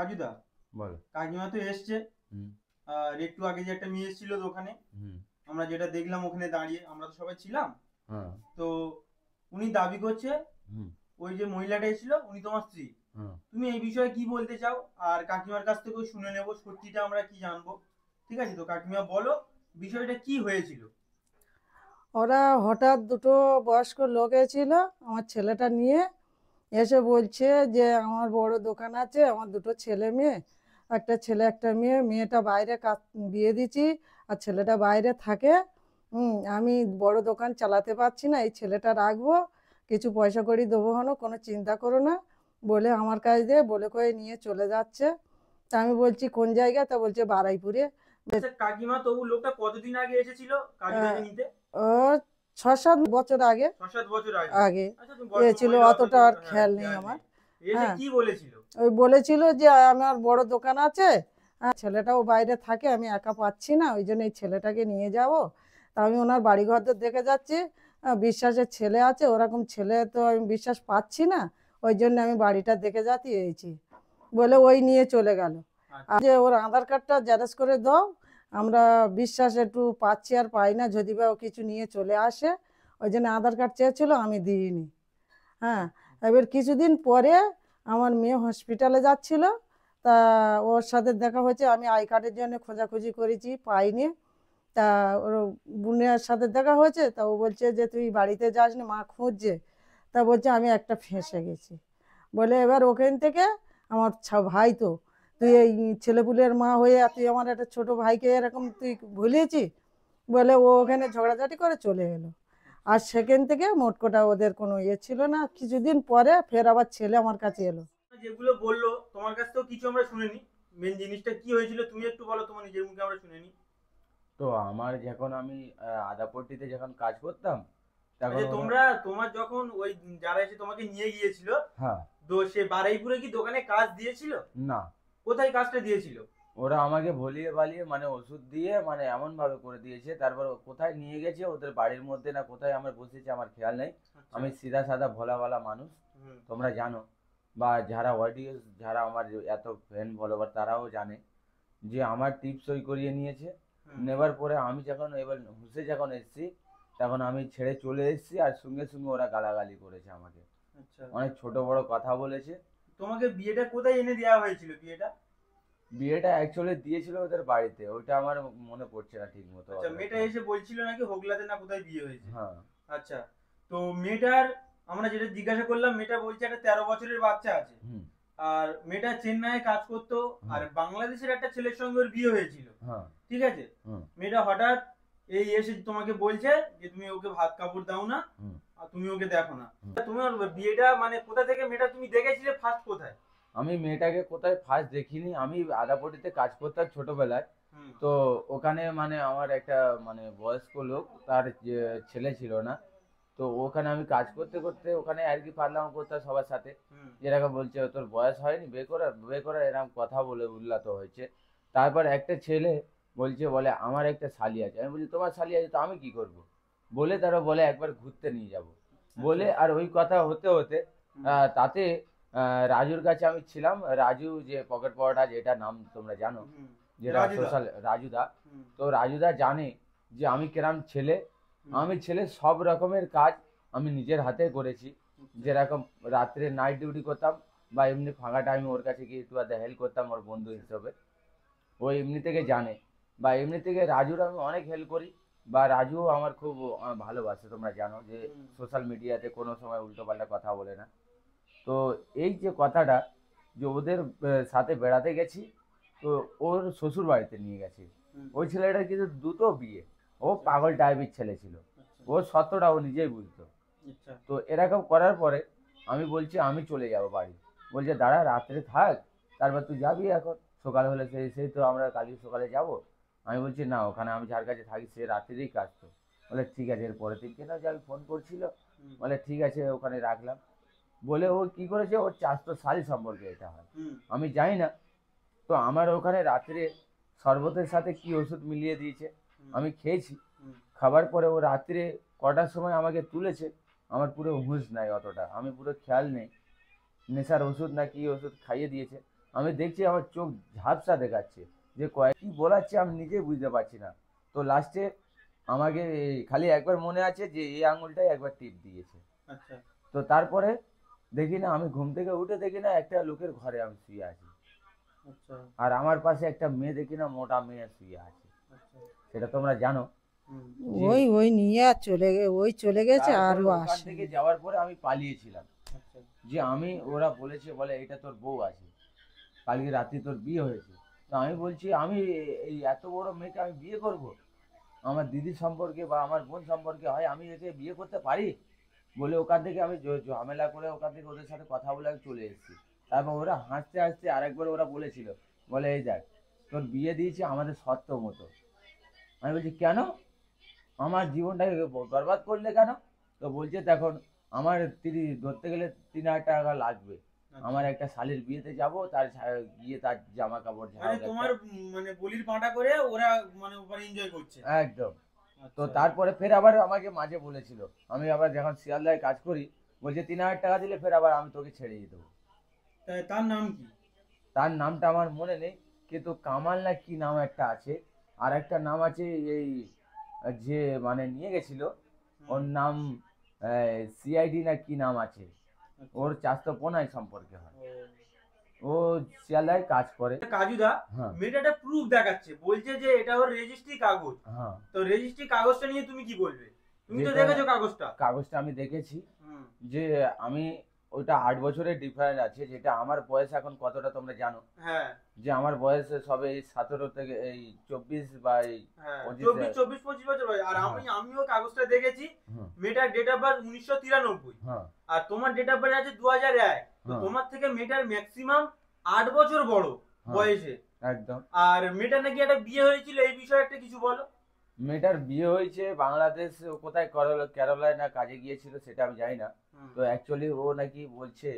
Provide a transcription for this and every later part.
রাজুদা, বলো। কাকিমা তো এসছে। হুম। আর একটু আগে যে একটা মেয়ে এসেছিল দোকানে, হুম। আমরা যেটা দেখলাম ওখানে দাঁড়িয়ে, আমরা তো সবাই ছিলাম। হ্যাঁ। তো উনি দাবি করছে হুম। ওই যে মহিলাটা এসেছিল উনি তোমার স্ত্রী। হ্যাঁ। তুমি এই বিষয়ে কি বলতে চাও? আর কাকিমার কাছ থেকেও শুনে নেব, সত্যিটা আমরা কি জানবো। ঠিক আছে, তো কাকিমা বলো বিষয়টা কি হয়েছিল। ওরা হঠাৎ দুটো বয়স্ক লোক এসেছিল আমার ছেলেটা নিয়ে, এসে বলছে যে আমার বড় দোকান আছে, আমার দুটো ছেলে মেয়ে, একটা ছেলে একটা মেয়ে, মেয়েটা বাইরে কাজ বিয়ে দিচ্ছি আর ছেলেটা বাইরে থাকে। আমি বড় দোকান চালাতে পারছি না, এই ছেলেটা রাখবো, কিছু পয়সা কড়ি দেবো হনো, কোনো চিন্তা করো না বলে আমার কাছ দিয়ে বলে করে নিয়ে চলে যাচ্ছে। তা আমি বলছি কোন জায়গা? তা বলছে বারাইপুরে। আচ্ছা কাকিমা, তবু লোকটা কতদিন আগে এসেছিল কাজুদাকে নিতে? ও 6-7 বছর আগে 6-7 বছর আগে। আগে আচ্ছা, তুমি বয়স্ক ছিল, মহিলা, অত অতটা তো আর হ্যাঁ খেয়াল নেই খেয়াল আমার। নেই। এসে হ্যাঁ, কি বলেছিল? ওই বলেছিল যে আমার বড় দোকান আছে, ছেলেটাও বাইরে থাকে, আমি একা পাচ্ছি না, ওই জন্য এই ছেলেটাকে নিয়ে যাব। তা আমি ওনার বাড়িঘর তো দেখে যাচ্ছি, বিশ্বাসের ছেলে আছে, ওরকম ছেলে তো আমি বিশ্বাস পাচ্ছি না, ওই জন্য আমি বাড়িটা দেখে যাচ্ছি এইছি বলে ওই নিয়ে চলে গেল। আচ্ছা। আর যে ওর আধার কার্ডটা জেরক্স করে দাও, আমরা বিশ্বাস একটু পাচ্ছি আর পাই না, যদি বা ও কিছু নিয়ে চলে আসে, ওই জন্য আধার কার্ড চেয়েছিল, আমি দিইনি। হ্যাঁ, এবার কিছুদিন পরে আমার মেয়ে হসপিটালে যাচ্ছিল, তা ওর সাথে দেখা হয়েছে, আমি আই কার্ডের জন্য খোঁজাখুঁজি করেছি, পাইনি। তা ওর বোনের সাথে দেখা হয়েছে, তা ও বলছে যে তুই বাড়িতে যাসনি, মা খুঁজছে। তা বলছে আমি একটা ফেঁসে গেছি বলে, এবার ওখান থেকে আমার ভাই তো, তুই এই ছেলেপুলের মা হয়ে আর তুই আমার একটা ছোট ভাইকে এরকম তুই ভুলিয়েছিস বলে ও ওখানে ঝগড়াঝাটি করে চলে এলো। আর সেখান থেকে মোটকোটা ওদের কোনো ইয়ে ছিল না, কিছুদিন পরে ফের আবার ছেলে আমার কাছে এলো। যেগুলো বললো তোমার কাছ থেকেও কিছু আমরা শুনিনি। মেন জিনিসটা কি হয়েছিল তুমি একটু বলো, তোমার নিজের মুখে আমরা শুনিনি। তো আমার যখন আমি আদাপট্টিতে যখন কাজ করতাম তখন আচ্ছা, ওরা। তোমার যখন ওই যারা এসে তোমাকে নিয়ে গিয়েছিল, হ্যাঁ। তো সে বারুইপুরে কি দোকানে কাজ দিয়েছিল? না, কোথায় কাজটা দিয়েছিল? ওরা আমাকে ভলিয়ে বালিয়ে মানে ওষুধ দিয়ে মানে এমন ভাবে করে দিয়েছে, তারপর কোথায় নিয়ে গেছে ওদের বাড়ির মধ্যে না কোথায় আমার বসেছে আমার খেয়াল নেই। আচ্ছা। আমি সিধা সাদা ভোলাওয়ালা মানুষ, হুম। তোমরা জানো, বা যারা অডিয়েন্স, যারা আমার এত ফ্যান ফলোয়ার তারাও জানে যে আমার টিপ সই করিয়ে নিয়েছে। হুম। নেবার পরে আমি যখন এবার হুঁসে যখন এসেছি তখন আমি ছেড়ে চলে এসেছি, আর সঙ্গে সঙ্গে ওরা গালাগালি করেছে আমাকে, আচ্ছা, অনেক ছোট বড় কথা বলেছে। তোমাকে বিয়েটা কোথায় এনে দেওয়া হয়েছিল বিয়েটা? বিয়েটা অ্যাকচুয়ালি দিয়েছিল ওদের বাড়িতে, ওইটা আমার মনে পড়ছে না ঠিক মতো। আচ্ছা, মেয়েটা এসে বলছিল নাকি হোগলাতে না কোথায় বিয়ে হয়েছে। হ্যাঁ। আচ্ছা, তো মেয়েটার, আমরা যেটা জিজ্ঞাসা করলাম, মেয়েটা বলছে একটা 13 বছরের বাচ্চা আছে। হুম। আর মেয়েটা চেন্নাইয়ে কাজ করতো, আর বাংলাদেশের একটা ছেলের সঙ্গে ওর বিয়ে হয়েছিল। হ্যাঁ। ঠিক আছে, হুম। মেয়েটা হঠাৎ এই এসে তোমাকে বলছে যে তুমি ওকে ভাত কাপড় দাও না, হুম। আর তুমি ওকে দেখো না। হুম। তোমার বিয়েটা মানে কোথা থেকে মেয়েটা তুমি দেখেছিলে ফার্স্ট কোথায়? আমি মেয়েটাকে কোথায় ফার্স্ট দেখিনি, আমি আদাপট্টিতে কাজ করতাম ছোটবেলায়। হুম। তো ওখানে মানে আমার একটা মানে বয়স্ক লোক, তার যে ছেলে ছিল না, তো ওখানে আমি কাজ করতে করতে ওখানে আর কি পারলাম করতাম সবার সাথে, হুম। যেরকম বলছে তোর বয়স হয়নি বে করা এরকম কথা বলে উল্লাত হয়েছে। তারপর একটা ছেলে বলছে, বলে আমার একটা শালি আছে। আমি বলছি তোমার শালি আছে তো আমি কি করব, বলে তারা বলে একবার ঘুরতে নিয়ে যাব বলে, আর ওই কথা হতে হতে তাতে রাজুর কাছে আমি ছিলাম, রাজু যে পকেট পরোটা যেটা নাম তোমরা জানো, হুম। যেটা রাজুদা। সোশ্যাল রাজুদা। হুম। তো রাজুদা জানে যে আমি কেরাম ছেলে, হুম। আমি ছেলে সব রকমের কাজ আমি নিজের হাতে করেছি। যেরকম রাত্রে নাইট ডিউটি করতাম বা এমনি ফাঁকা টাইমে ওর কাছে গিয়ে একটু আধা হেল্প করতাম ওর বন্ধু হিসেবে, ও এমনি থেকে জানে। বা এমনি থেকে রাজুর আমি অনেক হেল্প করি, বা রাজুও আমার খুব ভালোবাসে, তোমরা জানো যে হুম। সোশ্যাল মিডিয়াতে কোনো সময় উল্টোপাল্টা কথা বলে না। তো এই যে কথাটা, যে ওদের সাথে বেড়াতে গেছি, তো ওর শ্বশুর বাড়িতে নিয়ে গেছি। হুম। ওই ছেলেটার কিন্তু দুটো বিয়ে, ও পাগল টাইপের ছেলে ছিল, আচ্ছা। ওর সত্যটা ও নিজেই বুঝতো। আচ্ছা। তো এরকম করার পরে আমি বলছি আমি চলে যাব বাড়ি, বলছে দাঁড়া রাত্রে থাক, তারপর তুই যাবি এখন সকাল হলে, সেই সেই তো আমরা কালকে সকালে যাব। আমি বলছি না, ওখানে আমি যার কাছে থাকি সে রাত্রিরেই কাজ, তো বলে ঠিক আছে, এর পরের দিনকে না যে আমি ফোন করছিল, হুম। বলে ঠিক আছে ওখানে রাখলাম। বলে ও কি করেছে, ওর চাস্তো শালি সম্পর্কে এটা হয়, হুম। আমি জানি না। তো আমার ওখানে রাত্রে শরবতের সাথে কি ওষুধ মিলিয়ে দিয়েছে, আমি খেয়েছি। হুম। খাবার পরে ও রাত্রে কটার সময় আমাকে তুলেছে, আমার পুরো হুঁশ নাই অতটা, আমি পুরো খেয়াল নেই, নেশার ওষুধ না কি ওষুধ খাইয়ে দিয়েছে। আমি দেখছি আমার চোখ ঝাপসা দেখাচ্ছে, যে কি বলাচ্ছে আমি নিজেই বুঝতে পারছি না। তো লাস্টে আমাকে খালি একবার মনে আছে যে এই আঙুলটাই একবার টিপ দিয়েছে। আচ্ছা তো তারপরে দেখি না, আমি ঘুম থেকে উঠে দেখি না একটা লোকের ঘরে আমি শুয়ে আছি, আচ্ছা আর আমার পাশে একটা মেয়ে দেখি না, মোটা মেয়ে শুয়ে আছে। আচ্ছা। সেটা তোমরা জানো হুম। যে ওই নিয়ে আর চলে গেছে তারপরে আরও ওখান আসে। থেকে যাওয়ার পরে আমি পালিয়েছিলাম, আচ্ছা যে আমি, ওরা বলেছে বলে এটা তোর বউ আছে, কালকে রাতে তোর বিয়ে হয়েছে। তো আমি বলছি আমি এই এত বড় মেয়েকে আমি বিয়ে করব? আমার দিদির সম্পর্কে বা আমার বোন সম্পর্কে হয়, আমি একে বিয়ে করতে পারি? বলে ওখান থেকে আমি ঝামেলা করে ওখান থেকে ওদের সাথে কথা বলে আমি চলে এসেছি। তারপর ওরা হাসতে হাসতে আরেকবার ওরা বলেছিল, বলে এই দেখ তোর বিয়ে দিয়েছি আমাদের শর্ত মতো। আমি বলছি কেন, আমার জীবনটাকে বরবাদ করলে কেন? তো বলছে দেখুন, আমার ধরতে গেলে 3,000 টাকা লাগবে, আচ্ছা। আমার একটা শালির বিয়েতে যাব, তার গিয়ে তার জামা কাপড় মানে ঝাড় তোমার মানে বলির পাঁটা করে ওরা মানে ওখানে এনজয় করছে। একদম। তো আচ্ছা তারপরে ফের আবার আমাকে মাঝে বলেছিল, আমি আবার যখন শিয়ালদায় কাজ করি, বলছে 3,000 টাকা দিলে ফের আবার আমি তোকে ছেড়ে দিয়ে দেবো। তার নাম কি? তার নামটা আমার মনে নেই, কিন্তু কামাল না কি নাম একটা আছে, আর একটা নাম আছে এই যে মানে নিয়ে গেছিল, ওর হুম, নাম সিআইডি না কি নাম আছে, আচ্ছা। ওর চাস্তো পোনাই সম্পর্কে হয়, ও। ও শিয়ালদায় কাজ করে। কাজুদা, হ্যাঁ মেয়েটা একটা প্রুফ দেখাচ্ছে, বলছে যে এটা ওর রেজিস্ট্রি কাগজ। হ্যাঁ, তো রেজিস্ট্রি কাগজটা নিয়ে তুমি কি বলবে? তুমি তো যেটা দেখেছো কাগজটা। কাগজটা আমি দেখেছি, হুম। যে আমি ওইটা 8 বছরের ডিফারেন্স আছে, যেটা আমার বয়স এখন কতটা তোমরা জানো, হ্যাঁ যে আমার বয়স সবে এই 17 থেকে এই 24 বা এই হ্যাঁ, 25 24-25 বছর বয়স। আর হ্যাঁ আমিও কাগজটা দেখেছি। হ্যাঁ মেয়েটার ডেট অফ বার্থ 1993, হ্যাঁ আর তোমার ডেট অফ বার্থ আছে 2001। তো হ্যাঁ তোমার থেকে মেয়েটার ম্যাক্সিমাম 8 বছর বড় হ্যাঁ, বয়সে। একদম। আর মেয়েটার নাকি একটা বিয়ে হয়েছিল, এই বিষয়ে একটা কিছু বলো। মেয়েটার বিয়ে হয়েছে বাংলাদেশ, ও কোথায় কেরালায় না কাজে গিয়েছিল সেটা আমি জানি না। হুম, তো অ্যাকচুয়ালি ও নাকি বলছে,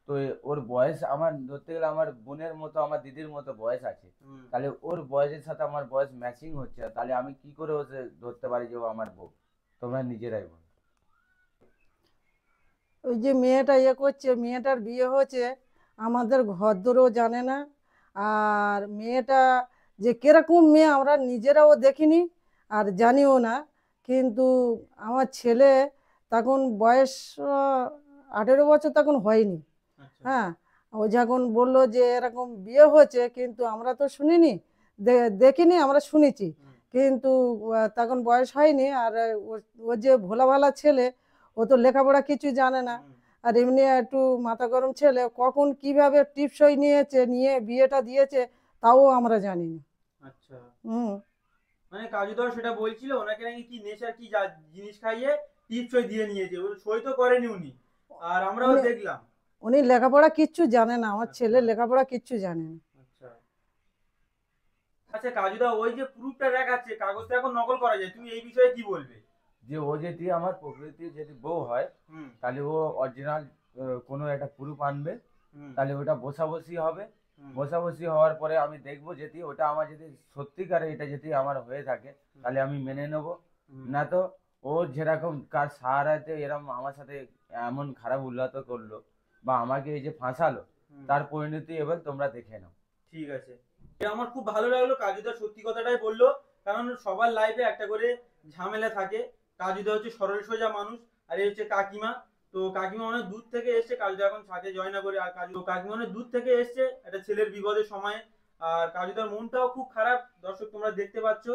তো ওর বয়স আমার ধরতে গেলে আমার বোনের মতো, আমার দিদির মতো বয়স আছে, হুম। তাহলে ওর বয়সের সাথে আমার বয়স ম্যাচিং হচ্ছে না, তাহলে আমি কি করে ওকে ধরতে পারি যে ও আমার বউ? তোমরা নিজেরাই বলো। ওই যে মেয়েটা করছে, মেয়েটার বিয়ে হয়েছে, আমাদের ঘরদোরও জানে না। আর মেয়েটা যে কিরকম মেয়ে আমরা নিজেরাও দেখিনি আর জানিও না। কিন্তু আমার ছেলে তখন বয়স 18 বছর তখন হয়নি। আচ্ছা। হ্যাঁ, ও যখন বললো যে এরকম বিয়ে হয়েছে, কিন্তু আমরা তো শুনিনি, দেখিনি, আমরা শুনেছি। হুম, কিন্তু তখন বয়স হয়নি। আর ও যে ভোলা ভালা ছেলে, ও তো লেখাপড়া কিছু জানে না। হুম। আর এমনি একটু মাথা গরম ছেলে, কখন কিভাবে টিপসই নিয়ে বিয়েটা দিয়েছে তাও আমরা জানি না। আচ্ছা, হুম। মানে কাজুদাও সেটা বলছিল, ওনাকে নাকি কি নেশার কি জিনিস খাইয়ে টিপসই দিয়ে নিয়েছে, ও সই তো করেনি উনি, আর আমরাও উনি দেখলাম। উনি লেখাপড়া কিচ্ছু জানে না, আমার ছেলে আচ্ছা লেখাপড়া কিচ্ছু জানে না। আচ্ছা। আচ্ছা কাজুদা, ওই যে প্রুফটা দেখাচ্ছে, কাগজটা এখন নকল করা যায়, তুমি এই বিষয়ে কি বলবে? যে ও যদি আমার প্রকৃতির যদি বউ হয়, হুম তাহলে ও অরিজিনাল কোনো একটা প্রুফ আনবে, হুম তাহলে ওটা বসাবসি হবে। হুম বসাবসি হওয়ার পরে আমি দেখবো যদি ওটা আমার যদি সত্যিকারে এটা যদি আমার হয়ে থাকে, তাহলে আমি মেনে নেব। হুম। না তো ও যেরকম কার সাহারাতে এরকম আমার সাথে এমন খারাপ উল্লাত করলো বা আমাকে এই যে ফাঁসালো, হুম। তার পরিণতি এবার তোমরা দেখে নাও। ঠিক আছে। আমার খুব ভালো লাগলো কাজুদা সত্যি কথাটাই বললো, কারণ সবার লাইফে একটা করে ঝামেলা থাকে। কাজুদা হচ্ছে সরল সোজা মানুষ, আর এই হচ্ছে কাকিমা। তো কাকিমা অনেক দূর থেকে এসছে, কাজুদা এখন সাথে জয় না করে, আর কাকিমা অনেক দূর থেকে এসছে একটা ছেলের বিপদের সময়। আর কাজুদার মনটাও খুব খারাপ, দর্শক তোমরা দেখতে পাচ্ছ।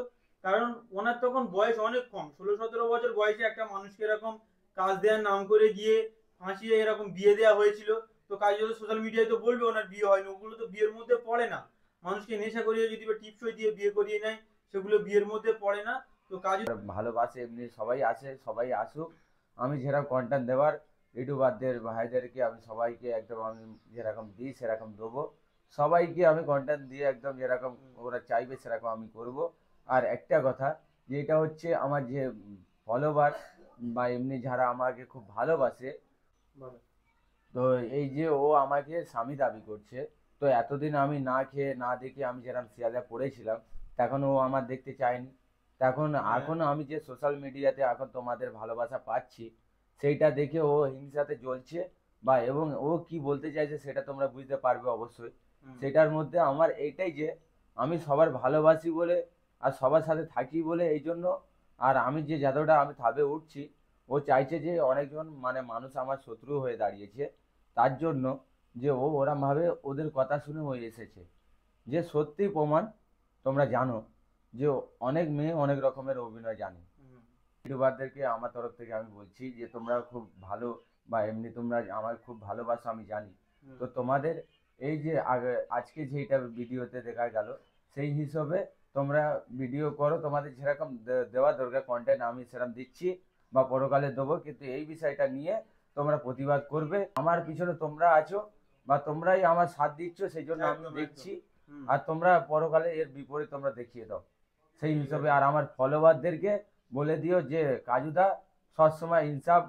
কারণ ওনার তখন বয়স অনেক কম, 16-17 বছর বয়সে একটা মানুষকে এরকম কাজ দেওয়ার নাম করে গিয়ে ফাঁসিয়ে এরকম বিয়ে দেওয়া হয়েছিল। তো কাজুদা সোশ্যাল মিডিয়ায় তো বলবে ওনার বিয়ে হয়নি, ওগুলো তো বিয়ের মধ্যে পড়ে না। মানুষকে নেশা করিয়ে যদি বা টিপসই দিয়ে বিয়ে করিয়ে নেয়, সেগুলো বিয়ের মধ্যে পড়ে না। তো কাজু ভালোবাসে এমনি সবাই আছে, সবাই আসুক। আমি যেরকম কন্টেন্ট দেওয়ার ইউটিউবারদের ভাইদেরকে আমি সবাইকে একদম আমি যেরকম দিই সেরকম দেবো, সবাইকে আমি কন্টেন্ট দিয়ে একদম যেরকম ওরা চাইবে সেরকম আমি করব। আর একটা কথা, যেটা হচ্ছে আমার যে ফলোবার বা এমনি যারা আমাকে খুব ভালোবাসে, বলো। তো এই যে ও আমাকে স্বামী দাবি করছে, তো এতদিন আমি না খেয়ে না দেখে আমি যেরকম শিয়ালে পড়েছিলাম, তখন ও আমার দেখতে চায়নি। তখন হ্যাঁ। এখন আমি যে সোশ্যাল মিডিয়াতে এখন তোমাদের ভালোবাসা পাচ্ছি, সেইটা দেখে ও হিংসাতে জ্বলছে, বা এবং ও কি বলতে চাইছে সেটা তোমরা বুঝতে পারবে অবশ্যই। হুম। সেটার মধ্যে আমার এইটাই যে আমি সবার ভালোবাসি বলে আর সবার সাথে থাকি বলে এই জন্য, আর আমি যে যতটা আমি ধাপে উঠছি, ও চাইছে যে অনেকজন মানে মানুষ আমার শত্রু হয়ে দাঁড়িয়েছে, তার জন্য যে ও ওরমভাবে ওদের কথা শুনে ও এসেছে। যে সত্যি প্রমাণ তোমরা জানো যে অনেক মেয়ে অনেক রকমের অভিনয় জানে। হুম। ইউটিউবারদেরকে আমার তরফ থেকে আমি বলছি যে তোমরা খুব ভালো, বা এমনি তোমরা আমার খুব ভালোবাসো আমি জানি। হুম। তো তোমাদের এই যে আজকে যেটা ভিডিওতে দেখা গেল, সেই হিসাবে তোমরা ভিডিও করো, তোমাদের যেরকম দেওয়া দরকার কন্টেন্ট আমি সেরকম দিচ্ছি বা পরকালে দেবো, কিন্তু এই বিষয়টা নিয়ে তোমরা প্রতিবাদ করবে। আমার পিছনে তোমরা আছো বা তোমরাই আমার সাথ দিচ্ছ, সেই জন্য আমি একদম, দেখছি। হুম। আর তোমরা পরকালে এর বিপরীত তোমরা দেখিয়ে দাও সেই হিসাবে। আর আমার ফলোয়ারদেরকে বলে দিও যে কাজুদা সবসময় ইনসাফ,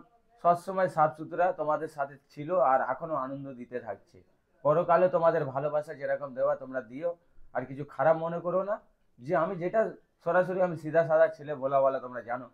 সবসময় সাফ সুতরা তোমাদের সাথে ছিল আর এখনো আনন্দ দিতে থাকছে। পরকালে তোমাদের ভালোবাসা যেরকম দেওয়া তোমরা দিও, আর কিছু খারাপ মনে করো না। যে আমি যেটা সরাসরি আমি সিধা সাদা ছেলে বলা তোমরা জানো,